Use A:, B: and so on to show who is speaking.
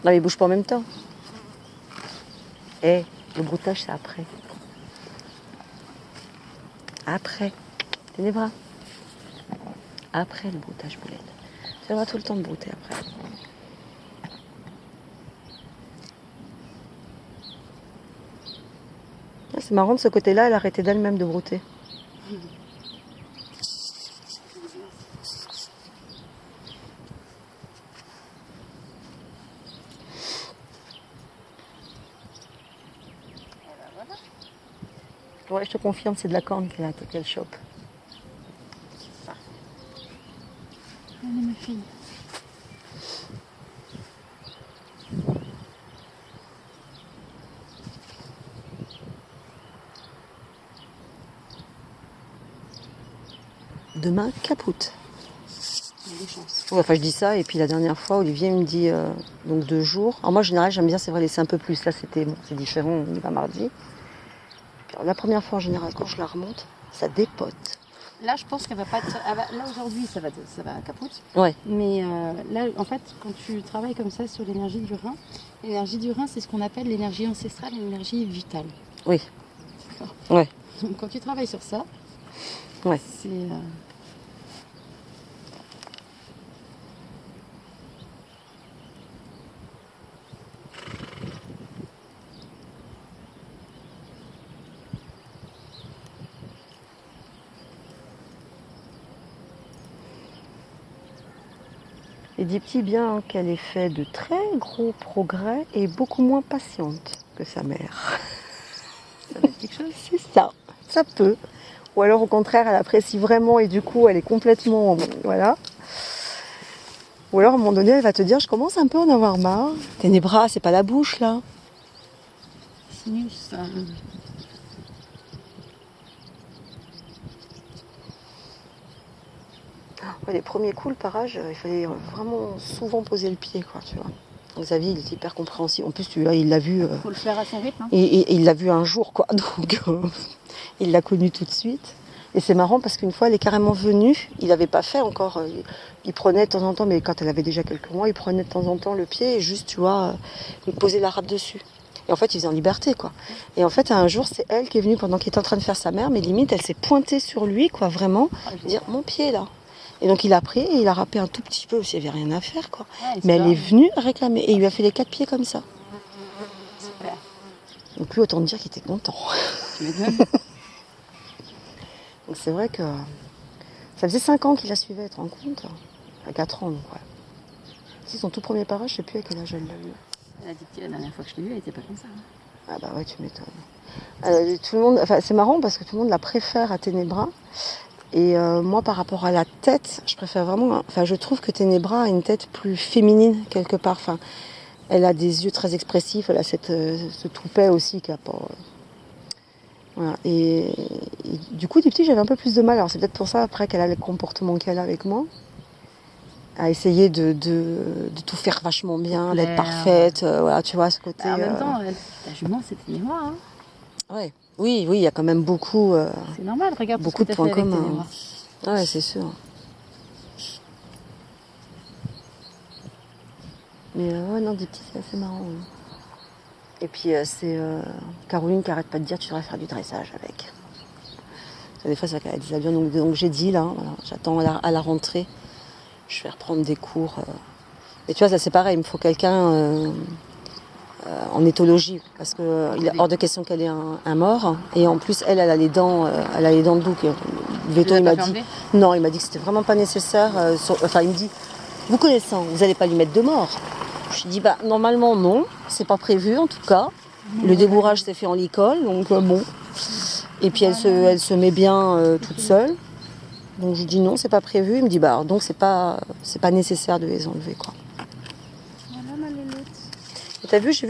A: Non, ils bougent pas en même temps. Le broutage, c'est après. Après. Tenez les bras. Après le broutage, Boulette. Tu auras tout le temps de brouter après. C'est marrant, de ce côté-là, elle a arrêté d'elle-même de brouter. Ouais, je te confirme, c'est de la corne qu'elle chope.
B: Allez, ma fille.
A: Demain, capoute.
B: Il y a des chances.
A: Ouais, enfin, je dis ça, et puis la dernière fois, Olivier me dit donc 2 jours. Alors moi, en général, j'aime bien, c'est vrai, laisser un peu plus. Là, c'était bon, c'est différent, on y va mardi. Alors, la première fois, en général, quand je la remonte, ça dépote.
B: Là, je pense qu'elle va pas être... Là, aujourd'hui, ça va capote.
A: Ouais.
B: Mais là, en fait, quand tu travailles comme ça sur l'énergie du rein, c'est ce qu'on appelle l'énergie ancestrale et l'énergie vitale.
A: Oui.
B: D'accord.
A: Ouais.
B: Donc, quand tu travailles sur ça,
A: Ouais.
B: c'est...
A: Et dit bien qu'elle ait fait de très gros progrès et beaucoup moins patiente que sa mère.
B: Ça va être quelque chose.
A: C'est ça, ça peut. Ou alors au contraire, elle apprécie vraiment et du coup, elle est complètement... Voilà. Ou alors à un moment donné, elle va te dire, je commence un peu à en avoir marre. Tes bras, c'est pas la bouche là.
B: Sinus, ça...
A: Ouais, les premiers coups, le parage, il fallait vraiment souvent poser le pied, quoi, tu vois. Xavier, il est hyper compréhensif. En plus, tu vois, il l'a vu...
B: Faut le faire à son rythme. Hein.
A: Et il l'a vu un jour, quoi. Donc, il l'a connu tout de suite. Et c'est marrant parce qu'une fois, elle est carrément venue. Il n'avait pas fait encore. Il prenait de temps en temps, mais quand elle avait déjà quelques mois, il prenait de temps en temps le pied et juste, tu vois, il posait la rate dessus. Et en fait, il faisait en liberté, quoi. Et en fait, un jour, c'est elle qui est venue pendant qu'il était en train de faire sa mère, mais limite, elle s'est pointée sur lui, quoi, vraiment. Dire, mon pied, là. Et donc, il a pris et il a râpé un tout petit peu, parce qu'il n'y avait rien à faire, quoi.
B: Ouais,
A: mais elle est venue réclamer. Et il lui a fait les 4 pieds comme ça.
B: Super.
A: Donc, lui, autant dire qu'il était content.
B: Tu m'étonnes.
A: Donc, c'est vrai que ça faisait 5 ans qu'il la suivait, tu te rends compte? À 4 ans, donc, ouais. Si son tout premier parage, je sais plus à quel âge elle l'a eu.
B: Elle a dit que la dernière fois que je l'ai vue, elle était pas comme ça. Hein.
A: Ah bah ouais, tu m'étonnes. Tout le monde, enfin, c'est marrant parce que tout le monde la préfère à Ténébra. Et moi, par rapport à la tête, je préfère vraiment... Enfin, je trouve que Ténébra a une tête plus féminine, quelque part. Enfin, elle a des yeux très expressifs, elle a ce toupet aussi qui a pas... Voilà. Et du coup, du petit, j'avais un peu plus de mal. Alors, c'est peut-être pour ça, après, qu'elle a le comportement qu'elle a avec moi. À essayer de tout faire vachement bien, d'être parfaite, voilà, tu vois, ce côté...
B: Bah, en même temps, ta jument, c'était moi. Hein.
A: Ouais. Oui, il y a quand même beaucoup...
B: c'est normal, regarde
A: beaucoup
B: tout ce que
A: de
B: tu as
A: points
B: fait avec
A: communs. Ouais, c'est sûr. Mais ouais, non, des petits, c'est assez marrant. Hein. Et puis, c'est Caroline qui arrête pas de dire, tu devrais faire du dressage avec. Des fois, c'est vrai qu'elle dit ça bien. Donc j'ai dit, là, voilà, j'attends à la rentrée. Je vais reprendre des cours. Et tu vois, ça c'est pareil, il me faut quelqu'un en éthologie. Parce qu'il est hors de question qu'elle ait un mort. Et en plus, elle a les dents de bouc. Le veto, il m'a dit... Non, il m'a dit que c'était vraiment pas nécessaire. Enfin, il me dit, vous connaissant, vous n'allez pas lui mettre de mort. Je lui dis, bah, normalement, non. C'est pas prévu, en tout cas. Le débourrage s'est fait en licol, donc bon. Et puis, elle se met bien toute seule. Donc, je lui dis, non, c'est pas prévu. Il me dit, bah, alors, donc, c'est pas nécessaire de les enlever, quoi.
B: Voilà, ma louloute.
A: Et t'as vu, j'ai vu